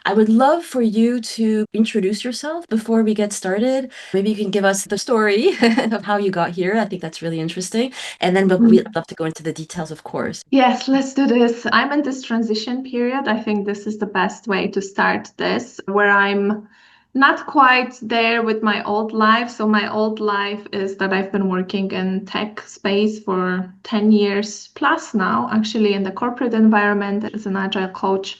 I would love for you to introduce yourself before we get started. Maybe you can give us the story of how you got here. I think that's really interesting. And then we'd love to go into the details, of course. Yes, let's do this. I'm in this transition period. I think this is the best way to start this, where I'm not quite there with my old life. So my old life is that I've been working in tech space for 10 years plus now, actually in the corporate environment as an agile coach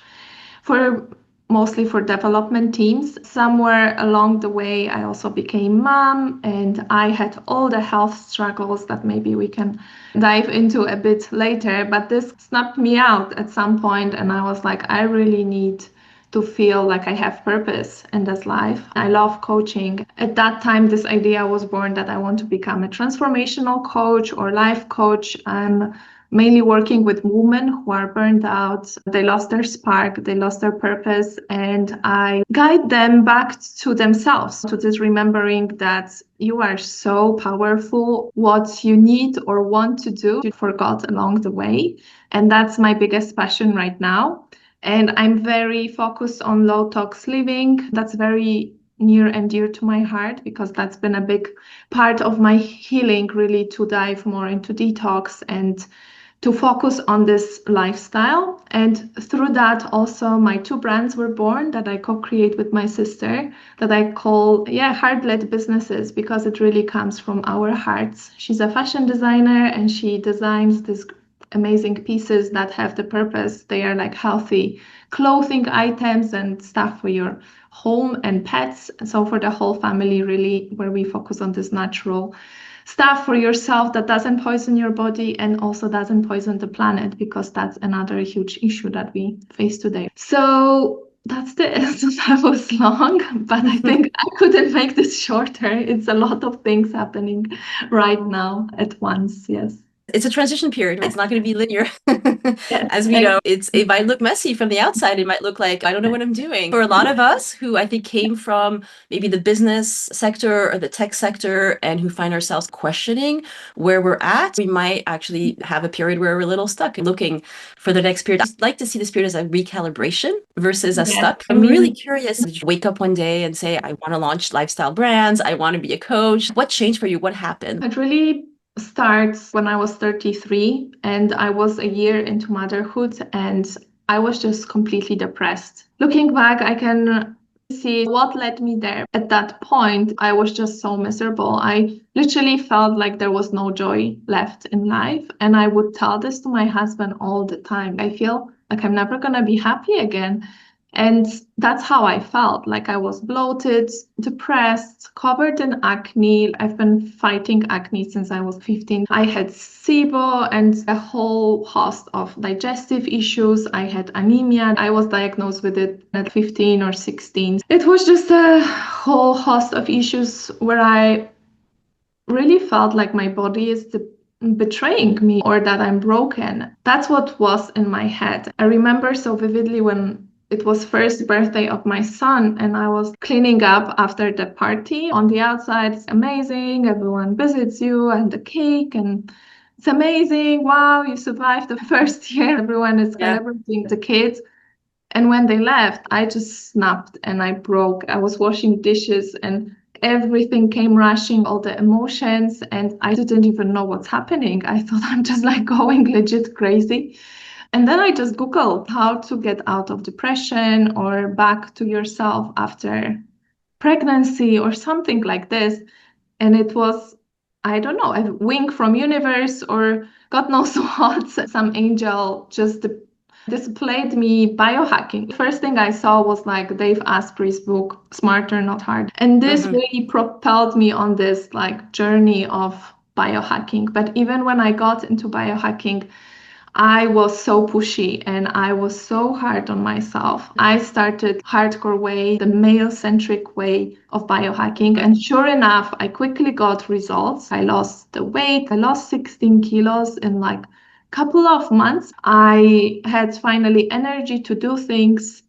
for mostly for development teams. Somewhere along the way, I also became mom and I had all the health struggles that maybe we can dive into a bit later. But this snapped me out at some point, and I was like, I really need to feel like I have purpose in this life. I love coaching. At that time, this idea was born that I want to become a transformational coach or life coach. I'm mainly working with women who are burned out. They lost their spark, they lost their purpose, and I guide them back to themselves, to this remembering that you are so powerful. What you need or want to do, you forgot along the way. And that's my biggest passion right now. And I'm very focused on low tox living. That's very near and dear to my heart because that's been a big part of my healing, really, to dive more into detox and to focus on this lifestyle. And through that, also my two brands were born that I co-create with my sister that I call, heart-led businesses because it really comes from our hearts. She's a fashion designer and she designs these amazing pieces that have the purpose. They are like healthy clothing items and stuff for your home and pets. So for the whole family, really, where we focus on this natural stuff for yourself that doesn't poison your body and also doesn't poison the planet, because that's another huge issue that we face today. So that's this. That was long, but I think I couldn't make this shorter. It's a lot of things happening right now at once. Yes. It's a transition period. It's not going to be linear. Yes. As we know, it might look messy from the outside. It might look like I don't know what I'm doing. For a lot of us who I think came from maybe the business sector or the tech sector and who find ourselves questioning where we're at, we might actually have a period where we're a little stuck and looking for the next period. I'd like to see this period as a recalibration versus a Yes. stuck. I'm really curious. Did you wake up one day and say, I want to launch lifestyle brands. I want to be a coach. What changed for you? What happened? It really starts when I was 33 and I was a year into motherhood and I was just completely depressed. Looking back, I can see what led me there. At that point, I was just so miserable. I literally felt like there was no joy left in life. And I would tell this to my husband all the time. I feel like I'm never going to be happy again. And that's how I felt. Like I was bloated, depressed, covered in acne. I've been fighting acne since I was 15. I had SIBO and a whole host of digestive issues. I had anemia. I was diagnosed with it at 15 or 16. It was just a whole host of issues where I really felt like my body is betraying me or that I'm broken. That's what was in my head. I remember so vividly when it was first birthday of my son and I was cleaning up after the party. On the outside, it's amazing. Everyone visits you and the cake and it's amazing. Wow, you survived the first year. Everyone is celebrating the kids. And when they left, I just snapped and I broke. I was washing dishes and everything came rushing, all the emotions, and I didn't even know what's happening. I thought I'm just like going legit crazy. And then I just Googled how to get out of depression or back to yourself after pregnancy or something like this. And it was, I don't know, a wink from universe or God knows what. Some angel just displayed me biohacking. First thing I saw was like Dave Asprey's book, Smarter, Not Hard. And this really propelled me on this like journey of biohacking. But even when I got into biohacking, I was so pushy and I was so hard on myself. I started hardcore way, the male-centric way of biohacking. And sure enough, I quickly got results. I lost the weight. I lost 16 kilos in like a couple of months. I had finally energy to do things.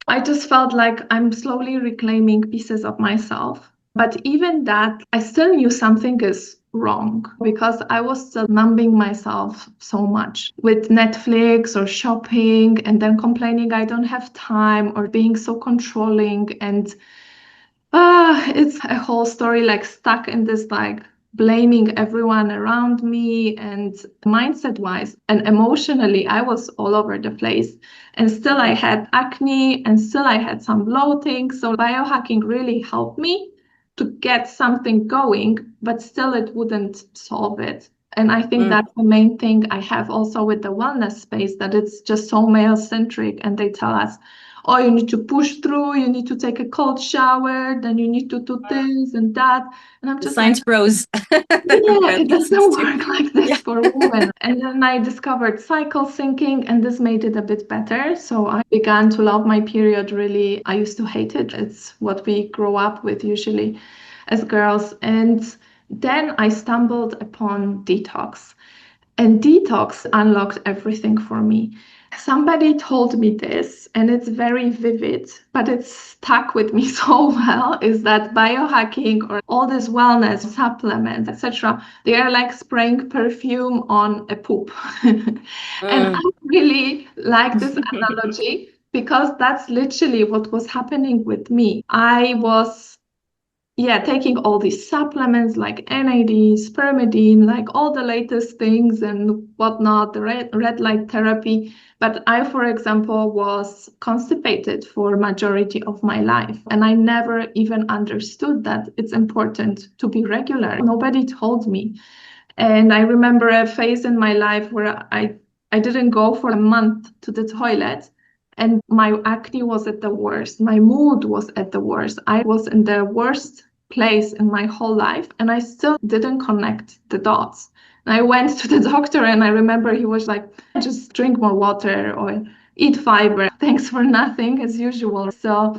I just felt like I'm slowly reclaiming pieces of myself. But even that, I still knew something is wrong because I was still numbing myself so much with Netflix or shopping and then complaining I don't have time or being so controlling. And it's a whole story, like stuck in this, like blaming everyone around me. And mindset wise and emotionally, I was all over the place. And still, I had acne and still, I had some bloating. So, biohacking really helped me to get something going, but still, it wouldn't solve it. And I think Mm. that's the main thing I have also with the wellness space, that it's just so male centric. And they tell us, oh, you need to push through, you need to take a cold shower, then you need to do this and that. And I'm The just like, science bros yeah, men it listens doesn't to. work like Yeah. this for women. And then I discovered cycle syncing, and this made it a bit better. So I began to love my period really. I used to hate it. It's what we grow up with usually as girls. And then I stumbled upon detox. And detox unlocked everything for me. Somebody told me this, and it's very vivid, but it's stuck with me so well, is that biohacking or all this wellness supplements, etc., they are like spraying perfume on a poop. And Mm. I really like this analogy because that's literally what was happening with me. I was taking all these supplements like NAD, spermidine, like all the latest things and whatnot, the red light therapy. But I, for example, was constipated for majority of my life, and I never even understood that it's important to be regular. Nobody told me. And I remember a phase in my life where I didn't go for a month to the toilet. And my acne was at the worst. My mood was at the worst. I was in the worst place in my whole life. And I still didn't connect the dots. And I went to the doctor and I remember he was like, just drink more water or eat fiber. Thanks for nothing as usual. So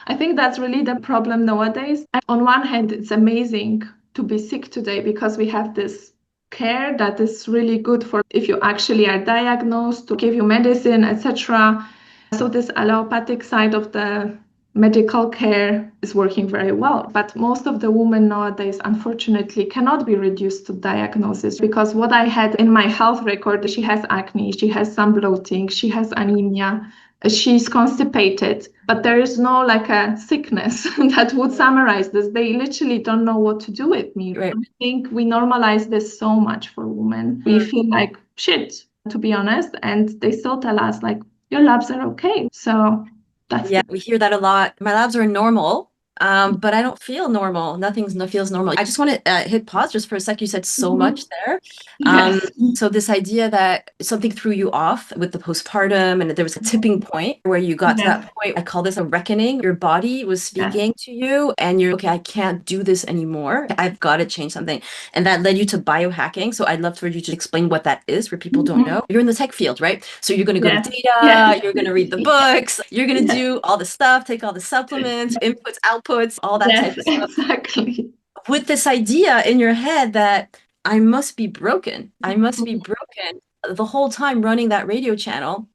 I think that's really the problem nowadays. And on one hand, it's amazing to be sick today because we have this care that is really good for if you actually are diagnosed to give you medicine, etc. So this allopathic side of the medical care is working very well. But most of the women nowadays, unfortunately, cannot be reduced to diagnosis because what I had in my health record, she has acne, she has some bloating, she has anemia, she's constipated, but there is no like a sickness that would summarize this. They literally don't know what to do with me. Right. I think we normalize this so much for women. We feel like shit, to be honest, and they still tell us like your labs are okay. So that's Yeah, the we hear that a lot. My labs are normal, but I don't feel normal. Nothing's no feels normal. I just want to hit pause just for a sec. You said so Mhm. much there. Um, Yes. so this idea that something threw you off with the postpartum, and there was a tipping point where you got to Yes. that point. I call this a reckoning. Your body was Yes. speaking to you, and you're okay. I can't do this anymore. I've got to change something, and that led you to biohacking. So I'd love for you to explain what that is for people who don't Mhm. know. You're in the tech field, right? So you're going to go to Yes. Yes. data, you're going to read the books, you're going to Yes. do all the stuff, take all the supplements, inputs, outputs, all that type Yes. of stuff Exactly. with this idea in your head that I must be broken. I must be broken the whole time running that radio channel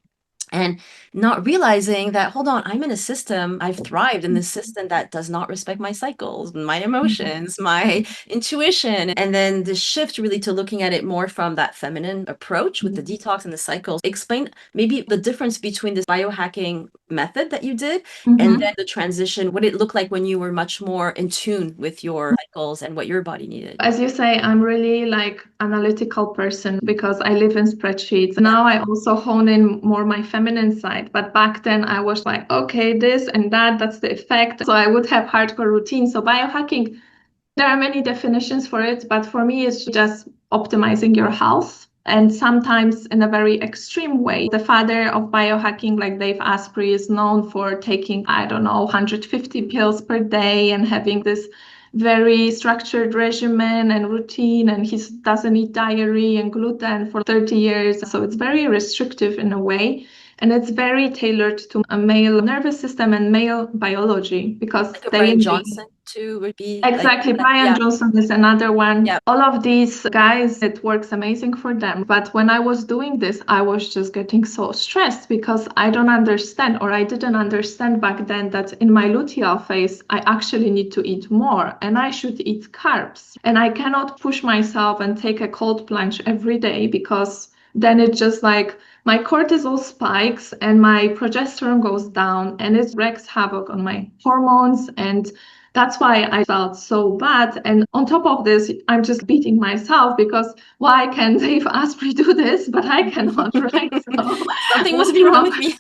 and not realizing that, hold on, I'm in a system, I've thrived in this system that does not respect my cycles, my emotions, my intuition. And then the shift really to looking at it more from that feminine approach with the detox and the cycles. Explain maybe the difference between this biohacking method that you did and then Mhm. the transition, what it looked like when you were much more in tune with your cycles and what your body needed. As you say, I'm really like analytical person because I live in spreadsheets. Yeah. Now I also hone in more my feminine side. But back then I was like, okay, this and that, that's the effect. So I would have hardcore routine. So biohacking, there are many definitions for it, but for me, it's just optimizing your health. And sometimes in a very extreme way. The father of biohacking, like Dave Asprey, is known for taking, I don't know, 150 pills per day and having this very structured regimen and routine. And he doesn't eat dairy and gluten for 30 years. So it's very restrictive in a way. And it's very tailored to a male nervous system and male biology because Like a they Brian indeed. Johnson too would be like Exactly. that. Brian Yeah, Johnson is another one. yeah. All of these guys, it works amazing for them. But when I was doing this, I was just getting so stressed because I don't understand, or I didn't understand back then that in my luteal phase, I actually need to eat more and I should eat carbs. And I cannot push myself and take a cold plunge every day because then it just like my cortisol spikes and my progesterone goes down and it wreaks havoc on my hormones. And that's why I felt so bad. And on top of this, I'm just beating myself because why can Dave Asprey do this, but I cannot, right? So Something must what's be wrong wrong? with me.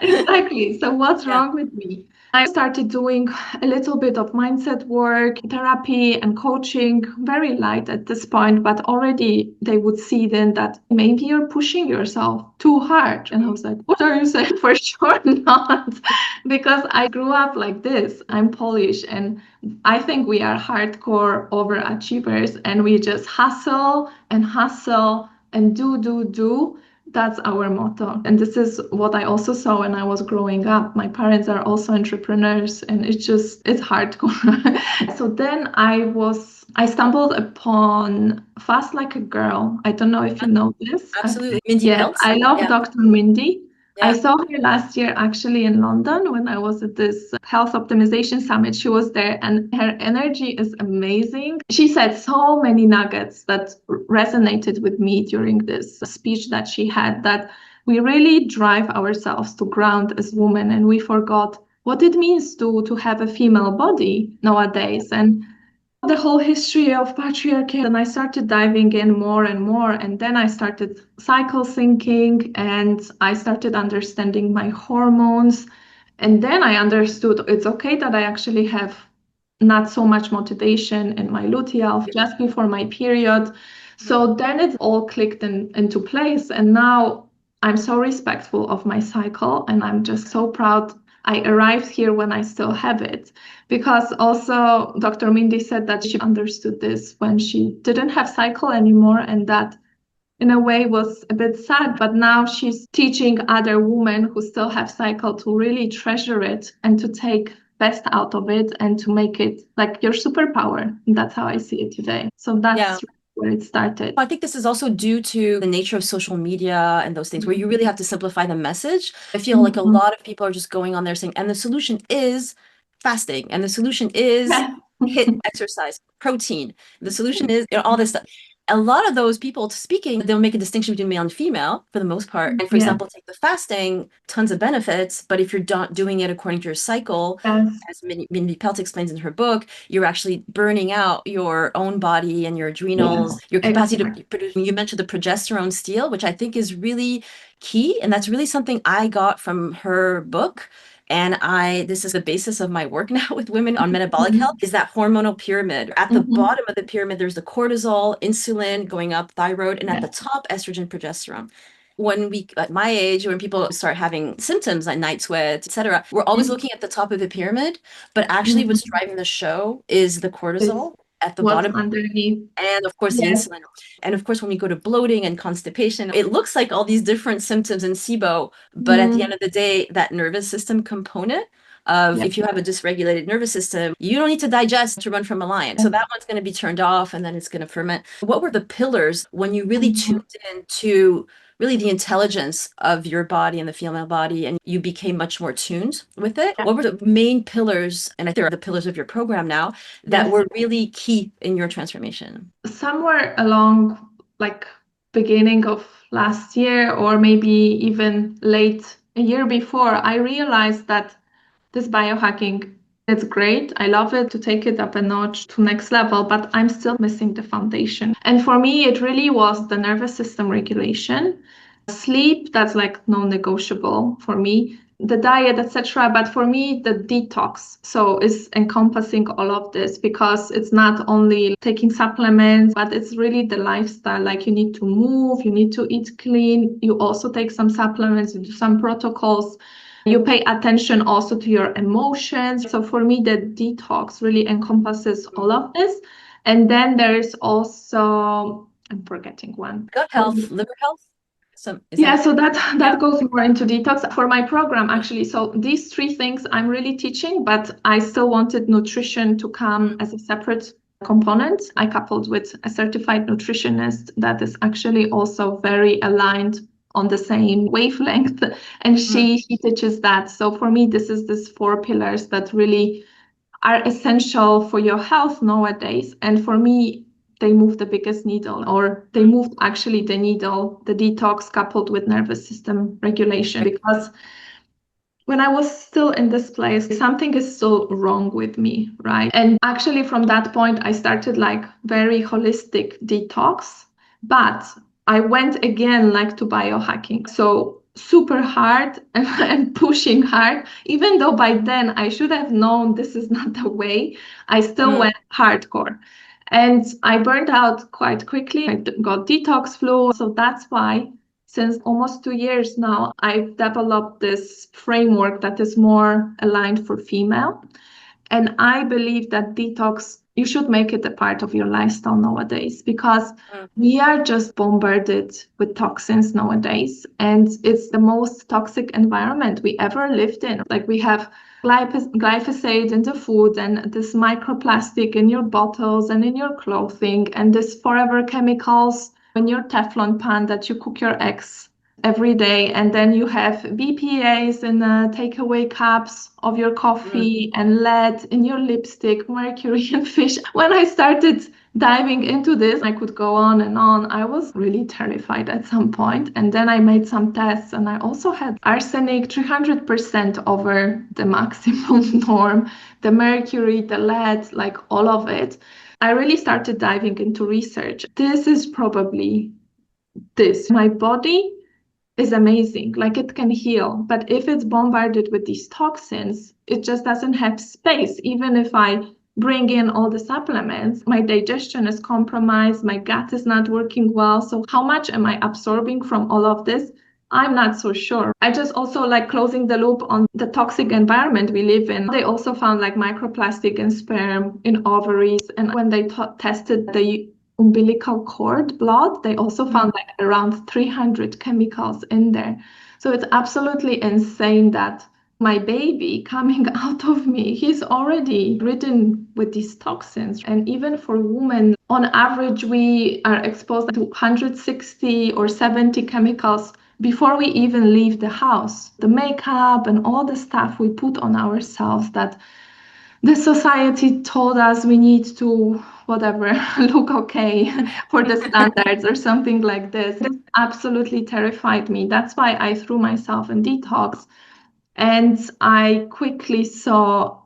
Exactly. So what's Yeah. wrong with me? I started doing a little bit of mindset work, therapy, and coaching, very light at this point, but already they would see then that maybe you're pushing yourself too hard. And I was like, what are you saying? For sure not. Because I grew up like this. I'm Polish, and I think we are hardcore overachievers, and we just hustle and do. That's our motto. And this is what I also saw when I was growing up. My parents are also entrepreneurs and it's hardcore. So then I stumbled upon Fast Like a Girl. I don't know if you know this. Absolutely. Mindy Yes, Pelz. I love Yeah, Dr. Mindy. I yeah. saw her last year actually in London when I was at this health optimization summit. She was there and her energy is amazing. She said so many nuggets that resonated with me during this speech that she had, that we really drive ourselves to ground as women and we forgot what it means to have a female body nowadays. And the whole history of patriarchy, and I started diving in more and more, and then I started cycle syncing and I started understanding my hormones, and then I understood it's okay that I actually have not so much motivation in my luteal just before my period. So then it all clicked into place, and now I'm so respectful of my cycle and I'm just so proud I arrived here when I still have it. Because also Dr. Mindy said that she understood this when she didn't have cycle anymore, and that in a way was a bit sad, but now she's teaching other women who still have cycle to really treasure it and to take best out of it and to make it like your superpower. And that's how I see it today. So Yeah. that's where it started. I think this is also due to the nature of social media and those things where you really have to simplify the message. I feel like a Mhm. lot of people are just going on there saying, and the solution is fasting, and the solution is Yeah. hit exercise, protein. The solution is, all this stuff. A lot of those people speaking, they'll make a distinction between male and female for the most part. And for Yeah. example, take the fasting, tons of benefits, but if you're not doing it according to your cycle, Yes. as Mindy Pelt explains in her book, you're actually burning out your own body and your adrenals, your capacity Exactly. to produce. You mentioned the progesterone steal, which I think is really key. And that's really something I got from her book. And this is the basis of my work now with women on metabolic health, is that hormonal pyramid. At the Mhm. bottom of the pyramid, there's the cortisol, insulin going up, thyroid, and at the Yes. top, estrogen, progesterone. When we, at my age, when people start having symptoms like night sweats, etc., we're always looking at the top of the pyramid, but actually what's Mhm. driving the show is the It's cortisol at the what's bottom, underneath. and of course the Yes. insulin. And of course, when we go to bloating and constipation, it looks like all these different symptoms in SIBO, but at the end Mhm. of the day, that nervous system component of, Yeah. if you have a dysregulated nervous system, you don't need to digest to run from a lion. So that one's going to be turned off and then it's going to ferment. What were the pillars when you really tuned Mhm. in to really the intelligence of your body and the female body, and you became much more tuned with it? What were the main pillars, and I think they're the pillars of your program now, that Yes. were really key in your transformation? Somewhere along like beginning of last year or maybe even late a year before, I realized that this biohacking, it's great. I love it to take it up a notch to next level, but I'm still missing the foundation. And for me, it really was the nervous system regulation. Sleep, that's like non-negotiable for me. The diet, etc. But for me, the detox, so is encompassing all of this because it's not only taking supplements, but it's really the lifestyle. Like you need to move, you need to eat clean, you also take some supplements, you do some protocols. You pay attention also to your emotions. So for me, the detox really encompasses all of this. And then there is also, I'm forgetting one. Gut health, liver health? Some is Yeah, that so yeah. that goes more into detox for my program actually. So these three things I'm really teaching, but I still wanted nutrition to come as a separate component. I coupled with a certified nutritionist that is actually also very aligned on the same wavelength, and Mm, she teaches that. So for me, this is this four pillars that really are essential for your health nowadays. And for me, they move the biggest needle, or they moved actually the needle, the detox coupled with nervous system regulation. Because when I was still in this place, something is still wrong with me, right? And actually, from that point, I started like very holistic detox, but I went again like to biohacking. So super hard and pushing hard, even though by then I should have known this is not the way, I still mm, went hardcore. And I burned out quite quickly. I got detox flu. So that's why since almost 2 years now, I've developed this framework that is more aligned for female. And I believe that detox, you should make it a part of your lifestyle nowadays because mm, we are just bombarded with toxins nowadays. And it's the most toxic environment we ever lived in. Like we have glyphosate in the food and this microplastic in your bottles and in your clothing and this forever chemicals in your Teflon pan that you cook your eggs every day. And then you have BPAs in the takeaway cups of your mm. coffee and lead in your lipstick, mercury in fish. When I started diving into this, I could go on and on. I was really terrified at some point. And then I made some tests and I also had arsenic 300% over the maximum norm, the mercury, the lead, like all of it. I really started diving into research. This is probably this. My body is amazing. Like it can heal. But if it's bombarded with these toxins, it just doesn't have space. Even if I bring in all the supplements, my digestion is compromised, my gut is not working well. So, how much am I absorbing from all of this? I'm not so sure. I just also like closing the loop on the toxic environment we live in. They also found like microplastic in sperm, in ovaries. And when they tested the umbilical cord blood, they also Mm. found like around 300 chemicals in there. So it's absolutely insane that my baby coming out of me, he's already ridden with these toxins. And even for women, on average, we are exposed to 160 or 70 chemicals before we even leave the house. The makeup and all the stuff we put on ourselves that the society told us we need to whatever look okay for the standards or something like this. This absolutely terrified me. That's why I threw myself in detox and I quickly saw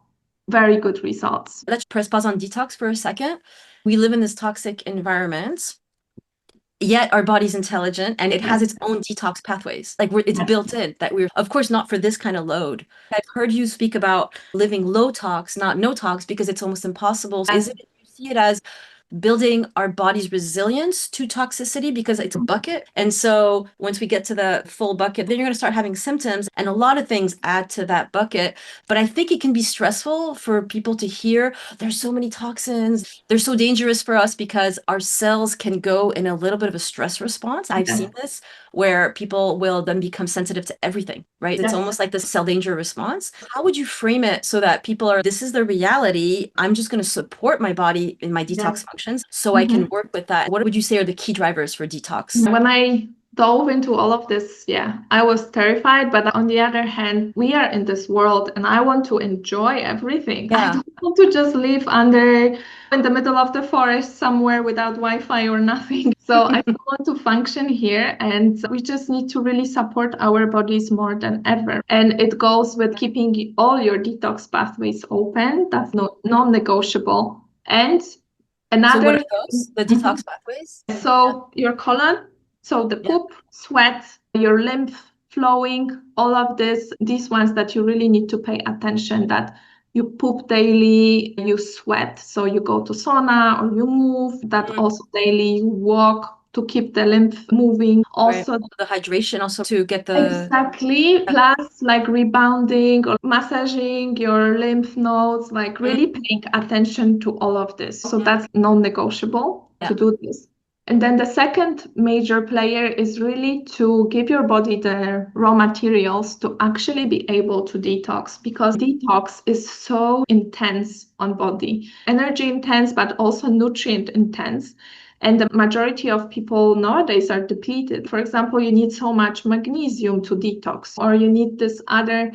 very good results. Let's press pause on detox for a second. We live in this toxic environment, yet our body's intelligent and it has Yes. its own detox pathways. Like it's built in that we're, of course, not for this kind of load. I've heard you speak about living low tox, not no tox, because it's almost impossible. Is it, you see it as building our body's resilience to toxicity because it's a bucket. And so once we get to the full bucket, then you're going to start having symptoms and a lot of things add to that bucket. But I think it can be stressful for people to hear there's so many toxins. They're so dangerous for us because our cells can go in a little bit of a stress response. I've Yes. seen this where people will then become sensitive to everything, right? It's Yes. almost like the cell danger response. How would you frame it so that people are, this is the reality. I'm just going to support my body in my detox Yes. functions so I Mhm. can work with that. What would you say are the key drivers for detox? When I dove into all of this, yeah, I was terrified. But on the other hand, we are in this world and I want to enjoy everything. I Yeah. don't want to just live under in the middle of the forest somewhere without Wi-Fi or nothing. So I want to function here and we just need to really support our bodies more than ever. And it goes with keeping all your detox pathways open. That's no non-negotiable. And So what another are those? The Mhm. detox pathways? Yeah. So your colon, so the Yeah. poop, sweat, your lymph flowing, all of this, these ones that you really need to pay attention that you poop daily, you sweat, so you go to sauna or you move, that Mm, also daily, you walk to keep the lymph moving. right. Also, The hydration also to get the exactly. Plus, like rebounding or massaging your lymph nodes, like mm, really paying attention to all of this. So that's non-negotiable yeah. to do this. And then the second major player is really to give your body the raw materials to actually be able to detox, because detox is so intense on body, energy intense, but also nutrient intense. And the majority of people nowadays are depleted. For example, you need so much magnesium to detox, or you need this other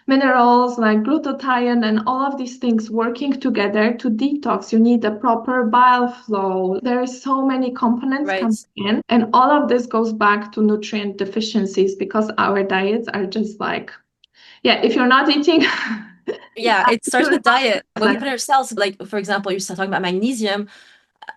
minerals like glutathione and all of these things working together to detox. You need a proper bile flow. There are so many components Right. coming in, and all of this goes back to nutrient deficiencies because our diets are just like, yeah, if you're not eating, Yeah, it starts with diet. When we like, put ourselves, like, for example, you're talking about magnesium.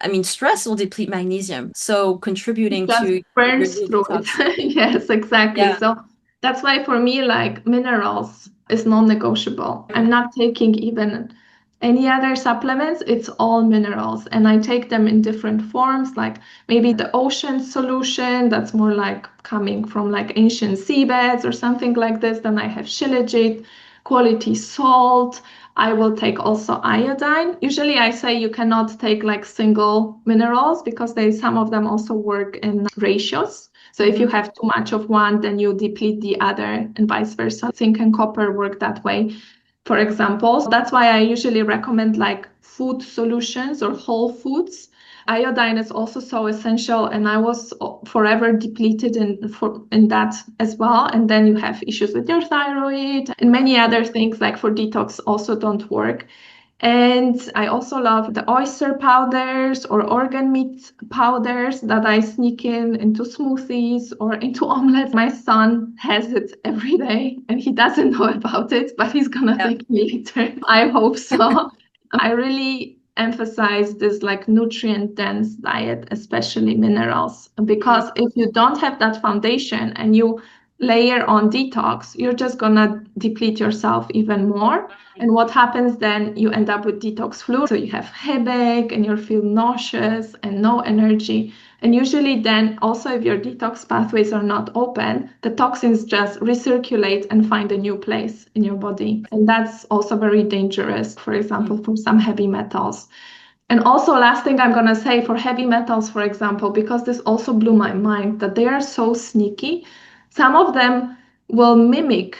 I mean, stress will deplete magnesium. So it contributing just to your burns new through it. detox. Yes, exactly. Yeah. So that's why for me, like minerals is non-negotiable. I'm Mm. not taking even any other supplements. It's all minerals. And I take them in different forms, like maybe the ocean solution that's more like coming from like ancient seabeds or something like this. Then I have shilajit, quality salt. I will take also iodine. Usually I say you cannot take like single minerals because they some of them also work in ratios. So if you Mhm. have too much of one, then you deplete the other and vice versa. Zinc and copper work that way, for example. So that's why I usually recommend like food solutions or whole foods. Iodine is also so essential, and I was forever depleted in that as well. And then you have issues with your thyroid and many other things like for detox also don't work. And I also love the oyster powders or organ meat powders that I sneak in into smoothies or into omelets. My son has it every day and he doesn't know about it, but he's gonna Yeah. thank me later. I hope so. I really emphasize this like nutrient dense diet, especially minerals, Mm. because if you don't have that foundation and you layer on detox, you're just gonna deplete yourself even more. And what happens then? You end up with detox flu. So you have headache and you feel nauseous and no energy. And usually, then also, if your detox pathways are not open, the toxins just recirculate and find a new place in your body. And that's also very dangerous, for Mm. example, for some heavy metals. And also, last thing I'm going to say for heavy metals, for example, because this also blew my mind that they are so sneaky. Some of them will mimic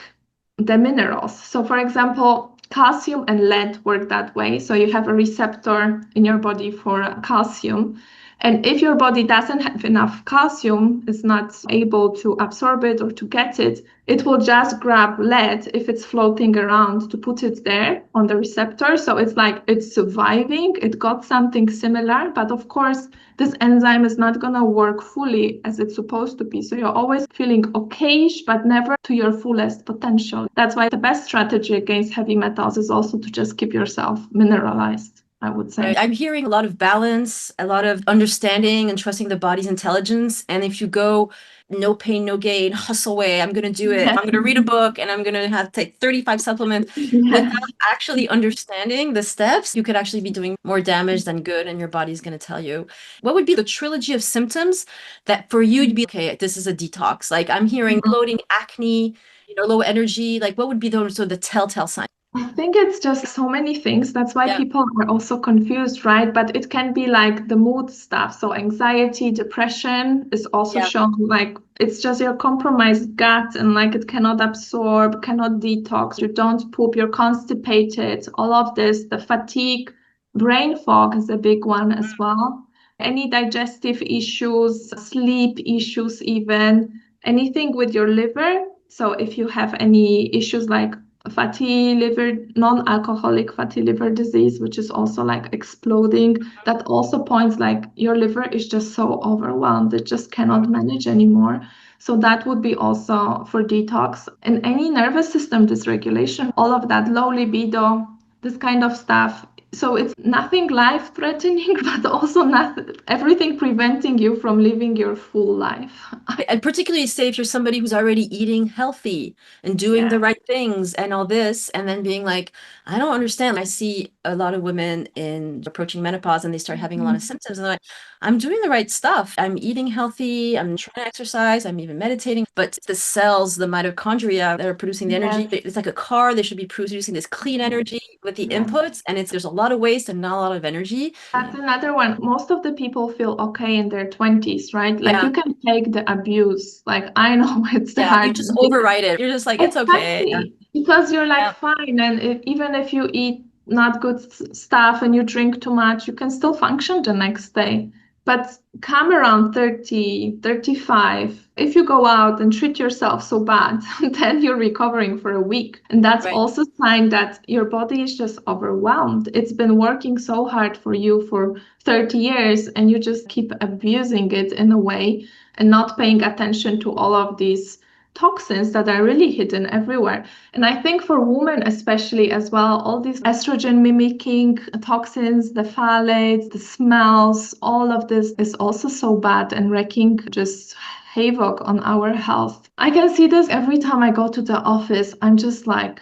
the minerals. So, for example, calcium and lead work that way. So, you have a receptor in your body for calcium. And if your body doesn't have enough calcium, is not able to absorb it or to get it, it will just grab lead if it's floating around to put it there on the receptor. So it's like it's surviving. It got something similar, but of course, this enzyme is not going to work fully as it's supposed to be. So you're always feeling okayish, but never to your fullest potential. That's why the best strategy against heavy metals is also to just keep yourself mineralized, I would say. I'm hearing a lot of balance, a lot of understanding and trusting the body's intelligence. And if you go no pain, no gain, hustle away, I'm going to do it. Yes. I'm going to read a book and I'm going to have to take 35 supplements without Yes. actually understanding the steps, you could actually be doing more damage than good. And your body's going to tell you. What would be the trilogy of symptoms that for you to be, okay, this is a detox? Like I'm hearing bloating, acne, low energy. Like what would be those sort of the telltale signs? I think it's just so many things. That's why Yeah. people are also confused, right? But it can be like the mood stuff. So anxiety, depression is also Yeah. shown like it's just your compromised gut and like it cannot absorb, cannot detox. You don't poop, you're constipated. All of this, the fatigue, brain fog is a big one as well. Any digestive issues, sleep issues, even anything with your liver. So if you have any issues like fatty liver, non-alcoholic fatty liver disease, which is also like exploding. That also points like your liver is just so overwhelmed, it just cannot manage anymore. So that would be also for detox. And any nervous system dysregulation, all of that low libido, this kind of stuff. So it's nothing life-threatening, but also not everything preventing you from living your full life. And particularly say if you're somebody who's already eating healthy and doing Yeah. the right things and all this, and then being like, I don't understand. I see a lot of women in approaching menopause and they start having a lot of Mhm. symptoms. And they're like, I'm doing the right stuff. I'm eating healthy. I'm trying to exercise. I'm even meditating. But the cells, the mitochondria that are producing the energy, Yes. it's like a car. They should be producing this clean energy. with the Yeah. inputs, and there's a lot of waste and not a lot of energy. That's another one. Most of the people feel okay in their 20s, right? Like Yeah. you can take the abuse. Like I know it's Yeah. You hard. just override it. You're just like, it's okay. Yeah. Exactly. Because you're like Yeah. fine. And even if you eat not good stuff and you drink too much, you can still function the next day. But come around 30, 35, if you go out and treat yourself so bad, then you're recovering for a week. And that's Right. also a sign that your body is just overwhelmed. It's been working so hard for you for 30 years, and you just keep abusing it in a way and not paying attention to all of these toxins that are really hidden everywhere. And I think for women, especially as well, all these estrogen mimicking toxins, the phthalates, the smells, all of this is also so bad and wreaking just havoc on our health. I can see this every time I go to the office. I'm just like,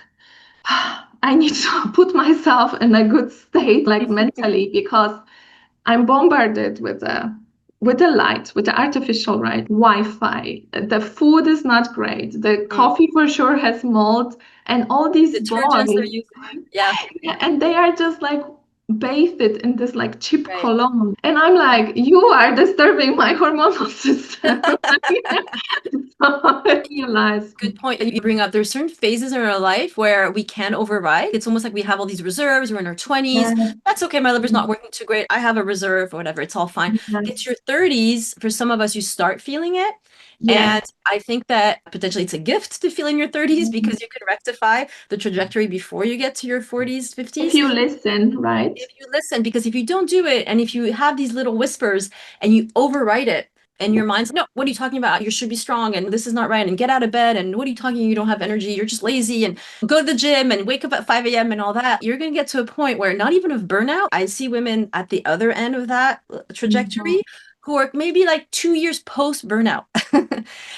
I need to put myself in a good state, like mentally, because I'm bombarded with the light, with the artificial light, Wi-Fi. The food is not great. The Mm. coffee for sure has mold, and all these Detergents they're boys, using. Yeah. and they are just like bathed in this like cheap Right. cologne. And I'm like, you are disturbing my hormonal system. So I realize, Good point. You bring up there's certain phases in our life where we can override. It's almost like we have all these reserves. We're in our 20s. yeah, That's okay. My liver's not working too great. I have a reserve or whatever. It's all fine. It's your 30s. For some of us, you start feeling it. yes. And I think that potentially it's a gift to feel in your 30s because you can rectify the trajectory before you get to your 40s, If 50s. you listen, right? If you listen, because if you don't do it, and if you have these little whispers and you overwrite it, and your mind's no, what are you talking about? You should be strong, and this is not right, and get out of bed, and what are you talking? You don't have energy, you're just lazy, and go to the gym and wake up at 5 a.m. and all that. You're gonna get to a point where not even of burnout. I see women at the other end of that Mhm. trajectory who are maybe like 2 years post burnout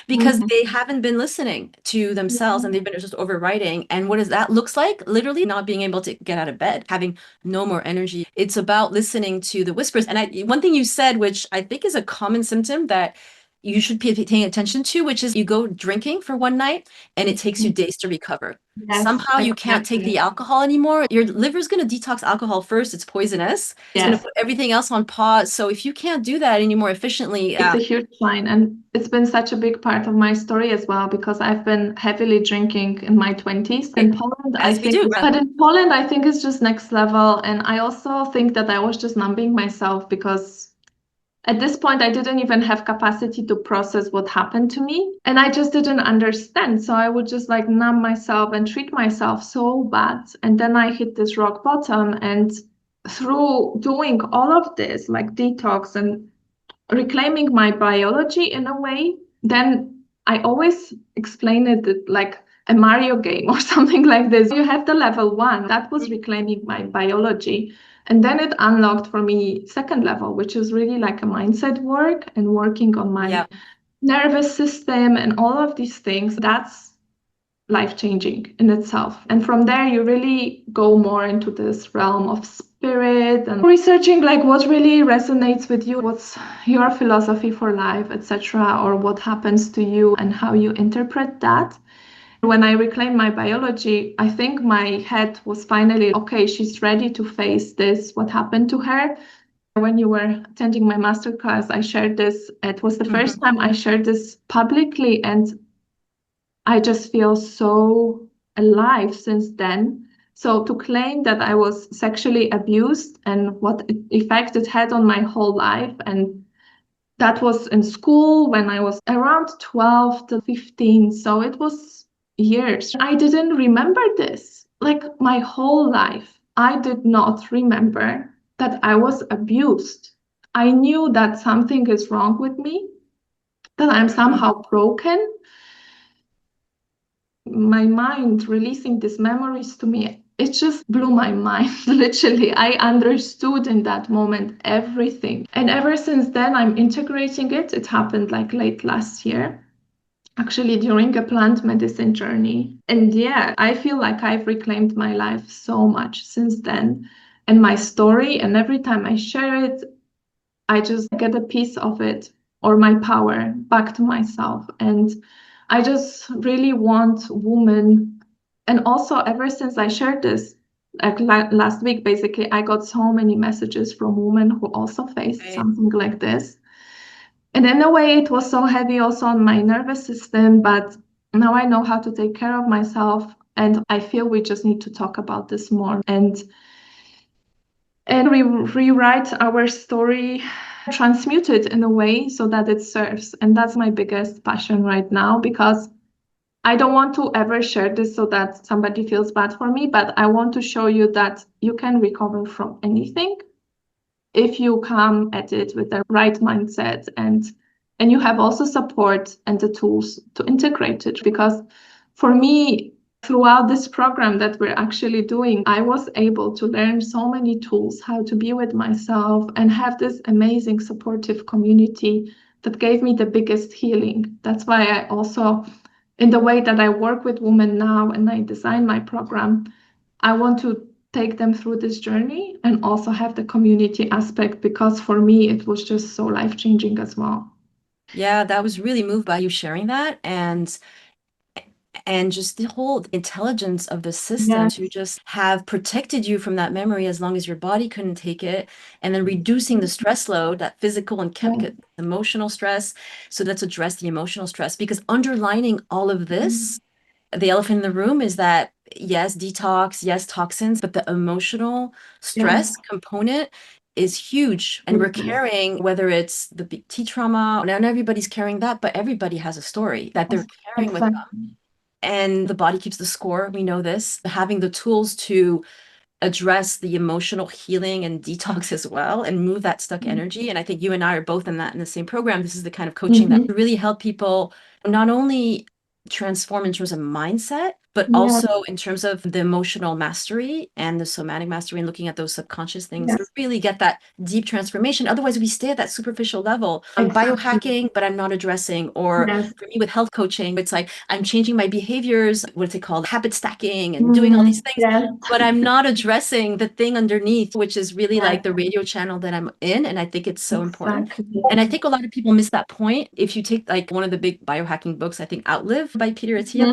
because Mhm. they haven't been listening to themselves and they've been just overwriting. And what does that looks like? Literally not being able to get out of bed, having no more energy. It's about listening to the whispers. And one thing you said, which I think is a common symptom that you should be paying attention to, which is you go drinking for one night and it takes you days to recover. Yes, Somehow you can't take the exactly. alcohol anymore. Your liver's going to detox alcohol first. It's poisonous. It's going to Yes. put everything else on pause. So if you can't do that anymore efficiently, It's a huge sign, and it's been such a big part of my story as well because I've been heavily drinking in my 20s. In Poland, I as we think, do, right? but in Poland, I think it's just next level. And I also think that I was just numbing myself because at this point, I didn't even have capacity to process what happened to me. And I just didn't understand. So I would just like numb myself and treat myself so bad. And then I hit this rock bottom. And through doing all of this, like detox and reclaiming my biology in a way, then I always explain it like a Mario game or something like this. You have the level one, that was reclaiming my biology. And then it unlocked for me second level, which is really like a mindset work and working on my Yeah. nervous system and all of these things. That's life changing in itself. And from there, you really go more into this realm of spirit and researching like what really resonates with you, what's your philosophy for life, etc., or what happens to you and how you interpret that. When I reclaimed my biology, I think my head was finally okay, she's ready to face this, what happened to her. When you were attending my masterclass, I shared this. It was the first time I shared this publicly, and I just feel so alive since then. So to claim that I was sexually abused and what effect it had on my whole life, and that was in school when I was around 12 to 15. So it was years. I didn't remember this. Like my whole life, I did not remember that I was abused. I knew that something is wrong with me, that I'm Mhm. somehow broken, my mind releasing these memories to me, it just blew my mind. Literally, I understood in that moment everything. And ever since then, I'm integrating it. It happened like late last year, actually, during a plant medicine journey. And yeah, I feel like I've reclaimed my life so much since then. And my story, and every time I share it, I just get a piece of it or my power back to myself. And I just really want women, and also ever since I shared this, Like last week, basically, I got so many messages from women who also faced Right. something like this. And in a way, it was so heavy also on my nervous system, but now I know how to take care of myself. And I feel we just need to talk about this more and rewrite our story, transmute it in a way so that it serves. And that's my biggest passion right now because I don't want to ever share this so that somebody feels bad for me, but I want to show you that you can recover from anything if you come at it with the right mindset and you have also support and the tools to integrate it. Because for me, throughout this program that we're actually doing, I was able to learn so many tools how to be with myself and have this amazing supportive community that gave me the biggest healing. That's why I also, in the way that I work with women now and I design my program, I want to take them through this journey and also have the community aspect because for me it was just so life-changing as well. Yeah, that was really moved by you sharing that and just the whole intelligence of the system to Yes, just have protected you from that memory as long as your body couldn't take it, and then reducing the stress load, that physical and chemical, yes, emotional stress. So let's address the emotional stress because underlining all of this, the elephant in the room is that yes, detox, yes, toxins, but the emotional stress yes, component is huge. And we're yes, carrying, whether it's the T trauma, not everybody's carrying that, but everybody has a story that they're carrying with them. exactly. And the body keeps the score. We know this. Having the tools to address the emotional healing and detox as well and move that stuck energy. And I think you and I are both in that in the same program. This is the kind of coaching that Mm-hmm. really help people not only transform in terms of mindset, but Yes, also in terms of the emotional mastery and the somatic mastery and looking at those subconscious things to yes, really get that deep transformation. Otherwise, we stay at that superficial level. I'm exactly. biohacking, but I'm not addressing. Or Yes, for me with health coaching, it's like I'm changing my behaviors, what's it called? Habit stacking and doing all these things, yes, but I'm not addressing the thing underneath, which is really like yes, the radio channel that I'm in. And I think it's so important. exactly. And I think a lot of people miss that point. If you take like one of the big biohacking books, I think Outlive by Peter Attia,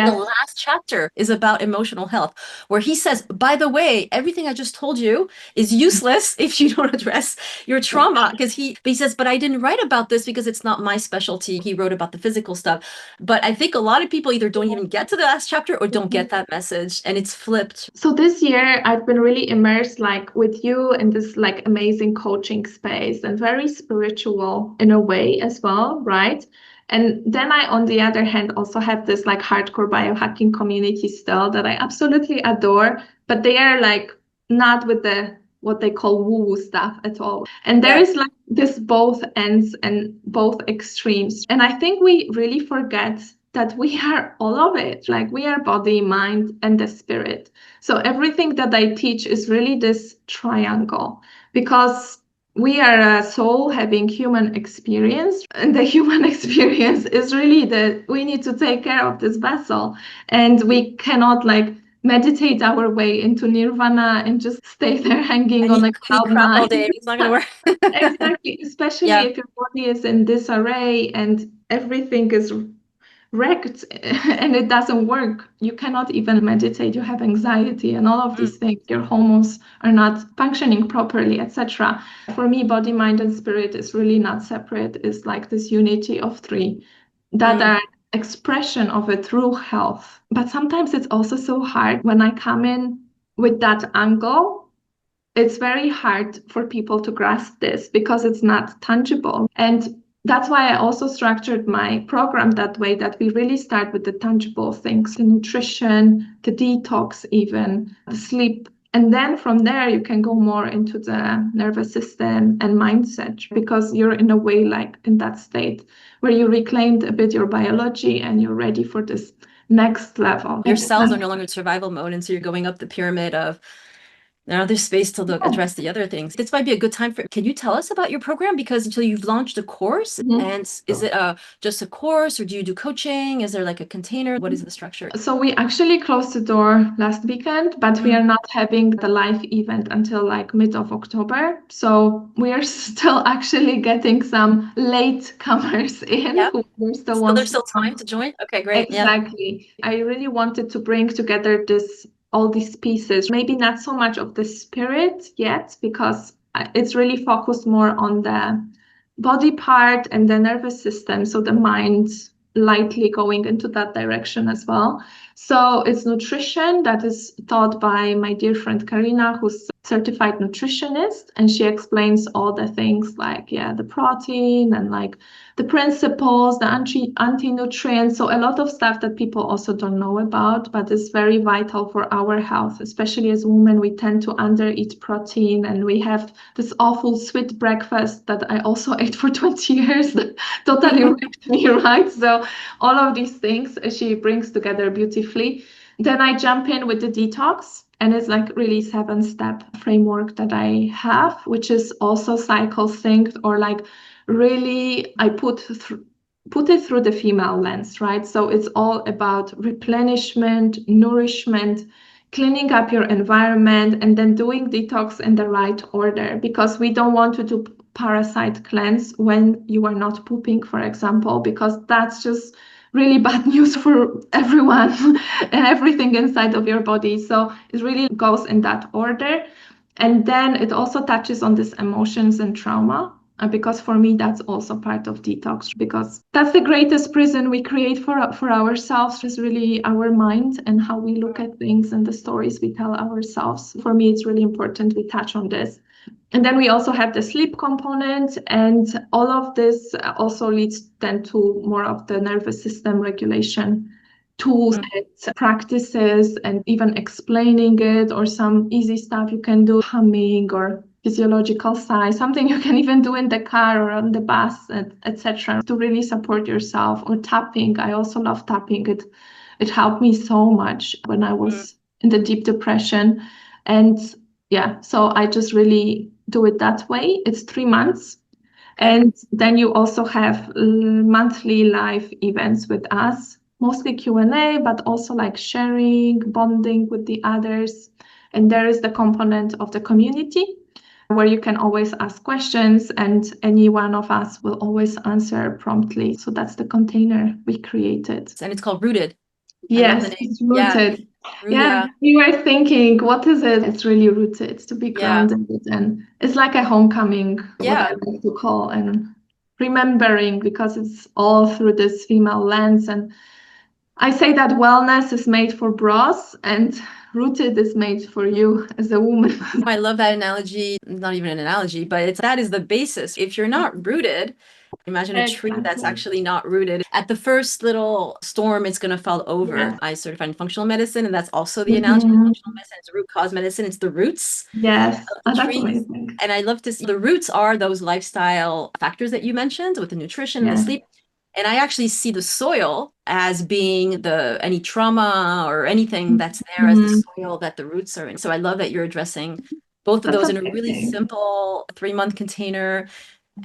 the Yes, last chapter is about emotional health, where he says, by the way, everything I just told you is useless if you don't address your trauma. But he says, but I didn't write about this because it's not my specialty. He wrote about the physical stuff. But I think a lot of people either don't even get to the last chapter or don't get that message. And it's flipped. so this year I've been really immersed like with you in this like amazing coaching space and very spiritual in a way as well, right? And then I, on the other hand, also have this like hardcore biohacking community still that I absolutely adore, but they are like not with the what they call woo-woo stuff at all. And there Yeah. is like this both ends and both extremes. And I think we really forget that we are all of it. Like we are body, mind, and the spirit. So everything that I teach is really this triangle because we are a soul having human experience, and the human experience is really that we need to take care of this vessel, and we cannot like meditate our way into nirvana and just stay there hanging And on eat a clean cloud crap all nine. day. It's not going to work. Exactly, especially Yeah. if your body is in disarray and everything is wrecked and it doesn't work. You cannot even meditate. You have anxiety and all of Mm, these things. Your hormones are not functioning properly, etc. For me, body, mind, and spirit is really not separate. It's like this unity of three that mm. are expression of a true health. But sometimes it's also so hard when I come in with that angle. It's very hard for people to grasp this because it's not tangible. And that's why I also structured my program that way, that we really start with the tangible things, the nutrition, the detox, even the sleep. And then from there, you can go more into the nervous system and mindset because you're in a way like in that state where you reclaimed a bit your biology and you're ready for this next level. Your cells are no longer in survival mode. And so you're going up the pyramid of now there's space to look, address the other things. This might be a good time for. Can you tell us about your program? Because until you've launched a course, Mhm. and is it just a course, or do you do coaching? Is there like a container? What is the structure? So we actually closed the door last weekend, but we Mm, are not having the live event until like mid of October. So we are still actually getting some late comers in yeah. who still Still, wants there's to still time come. to join. Okay, great. Yeah. Exactly. I really wanted to bring together this all these pieces. Maybe not so much of the spirit yet, because it's really focused more on the body part and the nervous system. So the mind lightly going into that direction as well. So it's nutrition that is taught by my dear friend Karina, who's certified nutritionist, and she explains all the things like the protein and like the principles, the anti-nutrients. So a lot of stuff that people also don't know about, but is very vital for our health. Especially as women, we tend to under-eat protein, and we have this awful sweet breakfast that I also ate for 20 years that totally wrecked me, right? So all of these things she brings together beautifully. Then I jump in with the detox, and it's like really 7-step framework that I have, which is also cycle synced, or like really I put it through the female lens, right? So it's all about replenishment, nourishment, cleaning up your environment, and then doing detox in the right order, because we don't want to do parasite cleanse when you are not pooping, for example, because that's just really bad news for everyone and everything inside of your body. So it really goes in that order. And then it also touches on these emotions and trauma, because for me that's also part of detox, because that's the greatest prison we create for ourselves, is really our mind and how we look at things and the stories we tell ourselves. For me, it's really important we touch on this. And then we also have the sleep component, and all of this also leads then to more of the nervous system regulation tools and practices, and even explaining it, or some easy stuff you can do, humming or physiological sigh, something you can even do in the car or on the bus, etc., to really support yourself. Or tapping. I also love tapping. It helped me so much when I was in the deep depression. And so I just really do it that way. It's 3 months. And then you also have monthly live events with us, mostly Q&A, but also like sharing, bonding with the others. And there is the component of the community where you can always ask questions, and any one of us will always answer promptly. So that's the container we created. And it's called Rooted. Yes, it's rooted. Yeah, we were thinking, what is it? It's really rooted, to be grounded. And it's like a homecoming, what I like to call, and remembering, because it's all through this female lens. And I say that wellness is made for bras, and rooted is made for you as a woman. I love that analogy. Not even an analogy, but that is the basis. If you're not rooted, imagine a tree that's actually not rooted. At the first little storm, it's going to fall over. Yeah. I certified in functional medicine, and that's also the analogy of functional medicine. It's root cause medicine. It's the roots. Yes, of the trees. And I love to see the roots are those lifestyle factors that you mentioned with the nutrition and the sleep. And I actually see the soil as being any trauma or anything that's there as the soil that the roots are in. So I love that you're addressing both of those in a really simple 3-month container,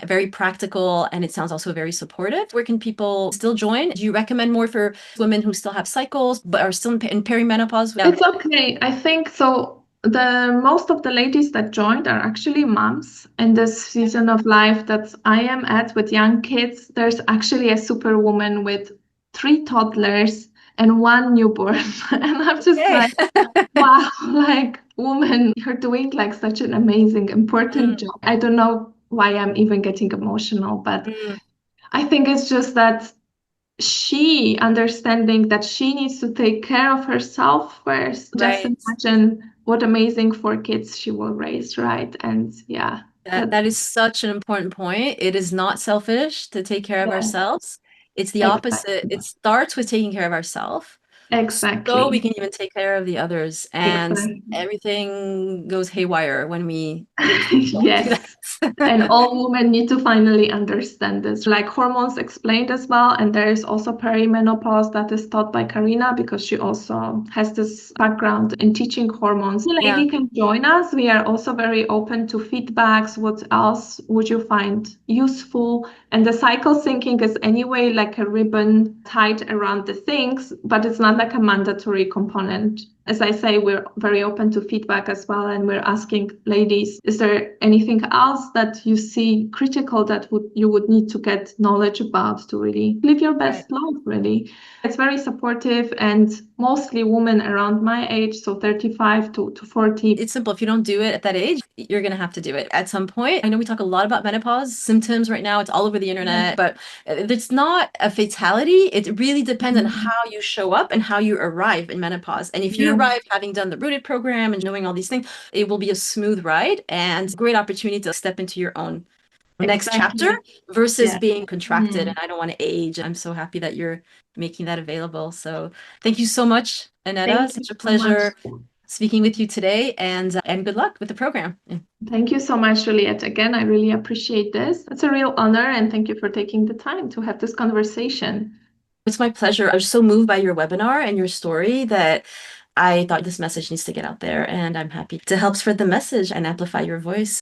very practical, and it sounds also very supportive. Where can people still join? Do you recommend more for women who still have cycles but are still in perimenopause? It's okay. I think so. The most of the ladies that joined are actually moms in this season of life that I am at with young kids. There's actually a superwoman with 3 toddlers and 1 newborn. And I'm just like, wow, like, woman, you're doing like such an amazing, important job. I don't know why I'm even getting emotional, but I think it's just that she understanding that she needs to take care of herself first. Just imagine what amazing 4 kids she will raise, right? And that is such an important point. It is not selfish to take care of ourselves. It's the opposite. It starts with taking care of ourselves. Exactly. So we can even take care of the others, and everything goes haywire when we yes. And all women need to finally understand this. Like hormones explained as well. And there is also perimenopause that is taught by Karina, because she also has this background in teaching hormones. The lady can join us. We are also very open to feedbacks. What else would you find useful? And the cycle syncing is anyway like a ribbon tied around the things, but it's not like a mandatory component As I say, we're very open to feedback as well, and we're asking ladies, is there anything else that you see critical that you would need to get knowledge about to really live your Right. best life, really? It's very supportive, and mostly women around my age, so 35 to 40. It's simple. If you don't do it at that age, you're going to have to do it at some point. I know we talk a lot about menopause symptoms right now. It's all over the internet, but it's not a fatality. It really depends on how you show up and how you arrive in menopause. And if you Yeah, arrive having done the rooted program and knowing all these things, it will be a smooth ride and great opportunity to step into your own next chapter exactly. versus Yeah. being contracted. And I don't want to age. I'm so happy that you're making that available. So thank you so much, Aneta. Thank you Such a so much. pleasure speaking with you today, and good luck with the program. Thank you so much, Juliet. Again, I really appreciate this. It's a real honor, and thank you for taking the time to have this conversation. It's my pleasure. I was so moved by your webinar and your story that I thought this message needs to get out there, and I'm happy to help spread the message and amplify your voice.